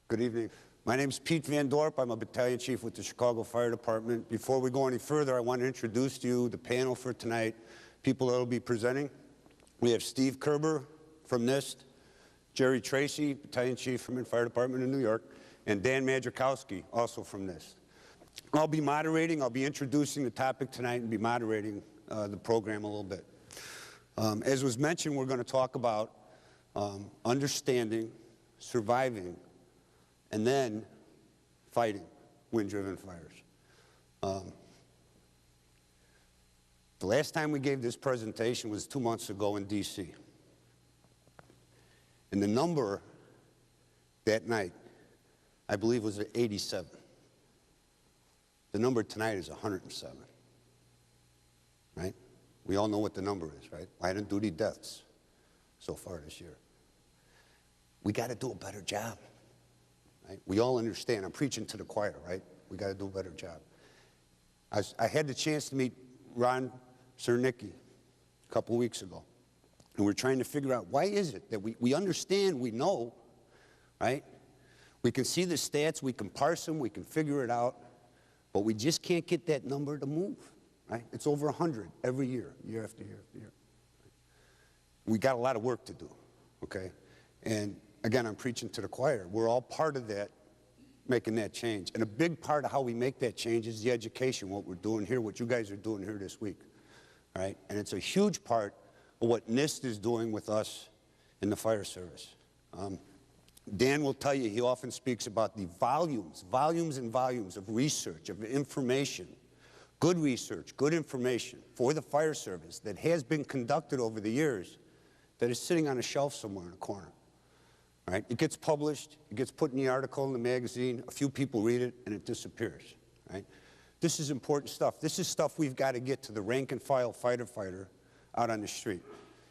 Good evening. My name is Pete Van Dorp. I'm a battalion chief with the Chicago Fire Department. Before we go any further, I want to introduce to you the panel for tonight, people that will be presenting. We have Steve Kerber from NIST, Jerry Tracy, battalion chief from the Fire Department in New York, and Dan Majorkowski, also from NIST. I'll be moderating. I'll be introducing the topic tonight and be moderating the program a little bit. As was mentioned, we're going to talk about understanding, surviving, and then fighting wind-driven fires. The last time we gave this presentation was 2 months ago in D.C. And the number that night, I believe, was 87. The number tonight is 107, right? We all know what the number is, right? Line of duty deaths so far this year. We got to do a better job. Right? We all understand. I'm preaching to the choir, right? We got to do a better job. I had the chance to meet Ron Cernicki a couple weeks ago, and we're trying to figure out why is it that we understand, we know, right? We can see the stats, we can parse them, we can figure it out, but we just can't get that number to move, right? It's over 100 every year, year after year after year. We got a lot of work to do, okay? And again, I'm preaching to the choir. We're all part of that, making that change. And a big part of how we make that change is the education, what we're doing here, what you guys are doing here this week, right? And it's a huge part of what NIST is doing with us in the fire service. Dan will tell you, he often speaks about the volumes and volumes of research, of information, good research, good information for the fire service that has been conducted over the years that is sitting on a shelf somewhere in a corner. Right? It gets published, it gets put in the article in the magazine, a few people read it, and it disappears. Right? This is important stuff. This is stuff we've got to get to the rank-and-file fighter out on the street.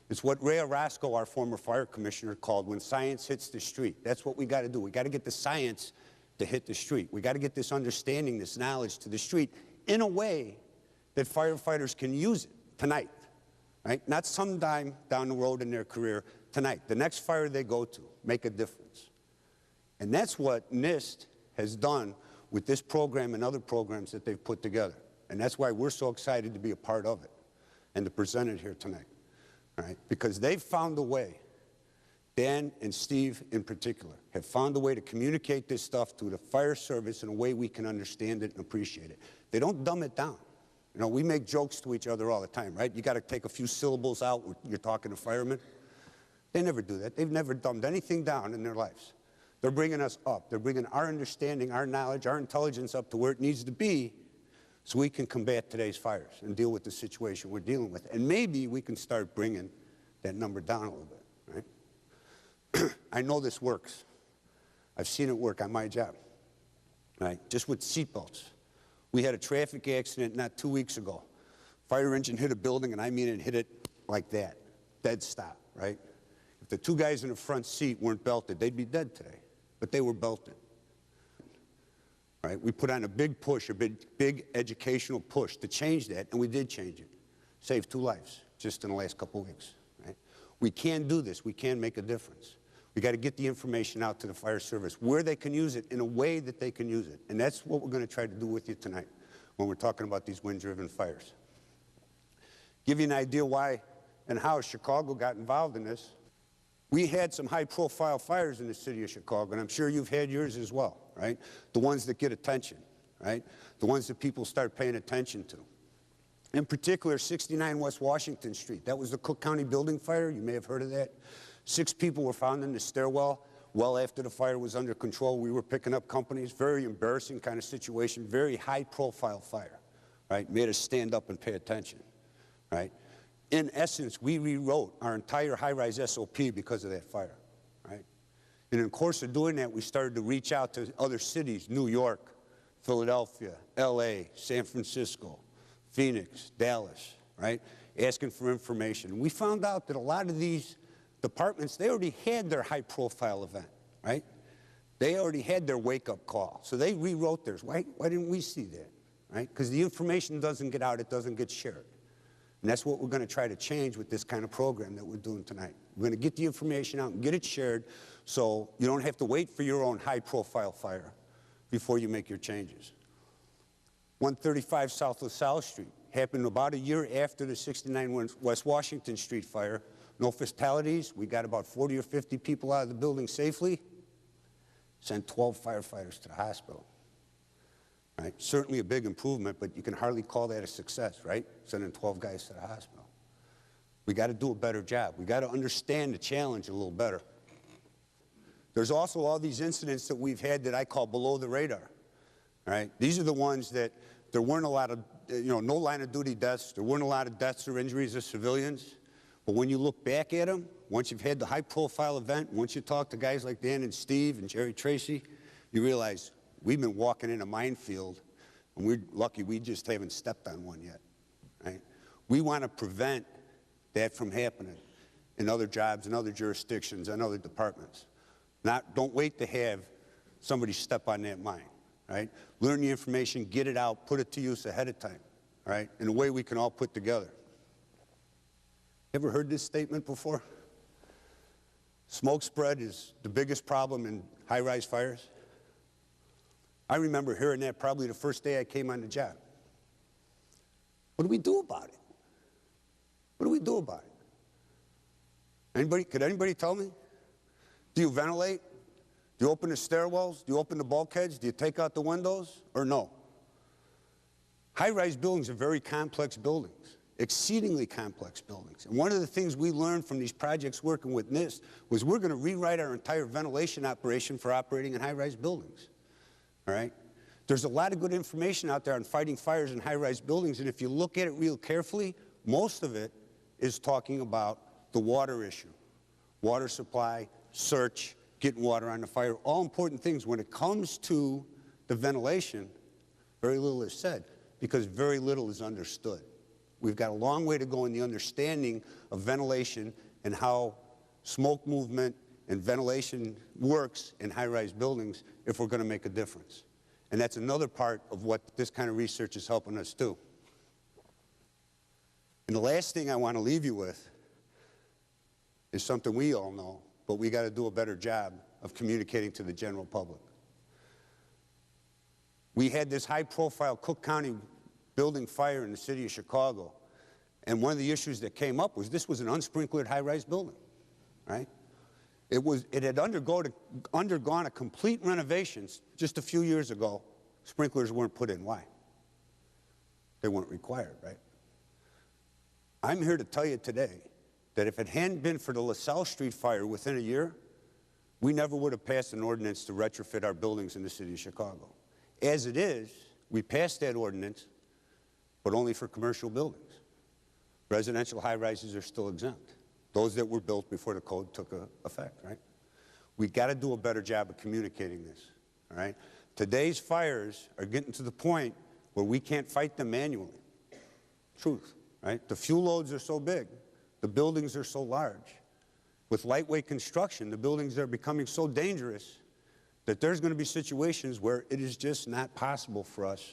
It's what Ray Orozco, our former fire commissioner, called when science hits the street. That's what we got to do. We got to get the science to hit the street. We got to get this understanding, this knowledge to the street in a way that firefighters can use it tonight. Right? Not sometime down the road in their career, tonight. The next fire they go to, make a difference. And that's what NIST has done with this program and other programs that they've put together. And that's why we're so excited to be a part of it and to present it here tonight. Right? Because they've found a way, Dan and Steve in particular, have found a way to communicate this stuff to the fire service in a way we can understand it and appreciate it. They don't dumb it down. You know, we make jokes to each other all the time, right? You got to take a few syllables out when you're talking to firemen. They never do that. They've never dumbed anything down in their lives. They're bringing us up. They're bringing our understanding, our knowledge, our intelligence up to where it needs to be so we can combat today's fires and deal with the situation we're dealing with. And maybe we can start bringing that number down a little bit, right? I know this works. I've seen it work on my job, right? Just with seatbelts. We had a traffic accident not 2 weeks ago. Fire engine hit a building, and I mean it hit it like that, dead stop, right? If the two guys in the front seat weren't belted, they'd be dead today, but they were belted. Right? We put on a big push, a big educational push to change that, and we did change it. Saved 2 lives just in the last couple of weeks. Right? We can do this. We can make a difference. We got to get the information out to the fire service where they can use it in a way that they can use it. And that's what we're going to try to do with you tonight when we're talking about these wind-driven fires. Give you an idea why and how Chicago got involved in this. We had some high-profile fires in the city of Chicago, and I'm sure you've had yours as well, right? The ones that get attention, right? The ones that people start paying attention to. In particular, 69 West Washington Street. That was the Cook County building fire. You may have heard of that. 6 people were found in the stairwell well after the fire was under control. We were picking up companies. Very embarrassing kind of situation. Very high-profile fire, right? Made us stand up and pay attention, right? In essence, we rewrote our entire high-rise SOP because of that fire, right? And in the course of doing that, we started to reach out to other cities, New York, Philadelphia, LA, San Francisco, Phoenix, Dallas, right? Asking for information. And we found out that a lot of these departments, they already had their high-profile event, right? They already had their wake-up call. So they rewrote theirs. Why didn't we see that, right? Because the information doesn't get out, it doesn't get shared. And that's what we're going to try to change with this kind of program that we're doing tonight. We're going to get the information out and get it shared so you don't have to wait for your own high-profile fire before you make your changes. 135 South LaSalle Street happened about a year after the 69 West Washington Street fire. No fatalities. We got about 40 or 50 people out of the building safely. Sent 12 firefighters to the hospital. Right? Certainly a big improvement, but you can hardly call that a success, right? Sending 12 guys to the hospital. We got to do a better job. We got to understand the challenge a little better. There's also all these incidents that we've had that I call below the radar. Right? These are the ones that there weren't a lot of, no line of duty deaths. There weren't a lot of deaths or injuries of civilians. But when you look back at them, once you've had the high-profile event, once you talk to guys like Dan and Steve and Jerry Tracy, you realize we've been walking in a minefield, and we're lucky we just haven't stepped on one yet. Right? We want to prevent that from happening in other jobs, in other jurisdictions, and other departments. Don't wait to have somebody step on that mine. Right? Learn the information, get it out, put it to use ahead of time, right? In a way we can all put together. Ever heard this statement before? Smoke spread is the biggest problem in high-rise fires. I remember hearing that probably the first day I came on the job. What do we do about it? What do we do about it? Could anybody tell me? Do you ventilate? Do you open the stairwells? Do you open the bulkheads? Do you take out the windows? Or no? High-rise buildings are very complex buildings, exceedingly complex buildings. And one of the things we learned from these projects working with NIST was we're going to rewrite our entire ventilation operation for operating in high-rise buildings. All right? There's a lot of good information out there on fighting fires in high-rise buildings, and if you look at it real carefully, most of it is talking about the water issue. Water supply, search, getting water on the fire, all important things. When it comes to the ventilation, very little is said because very little is understood. We've got a long way to go in the understanding of ventilation and how smoke movement and ventilation works in high-rise buildings if we're going to make a difference. And that's another part of what this kind of research is helping us do. And the last thing I want to leave you with is something we all know, but we got to do a better job of communicating to the general public. We had this high-profile Cook County building fire in the city of Chicago, and one of the issues that came up was this was an unsprinklered high-rise building, right? It had undergone a complete renovation just a few years ago. Sprinklers weren't put in. Why? They weren't required, right? I'm here to tell you today that if it hadn't been for the LaSalle Street fire within a year, we never would have passed an ordinance to retrofit our buildings in the city of Chicago. As it is, we passed that ordinance, but only for commercial buildings. Residential high-rises are still exempt. Those that were built before the code took effect, right? We got to do a better job of communicating this, all right? Today's fires are getting to the point where we can't fight them manually. Truth, right? The fuel loads are so big. The buildings are so large. With lightweight construction, the buildings are becoming so dangerous that there's going to be situations where it is just not possible for us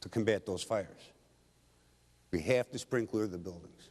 to combat those fires. We have to sprinkler the buildings.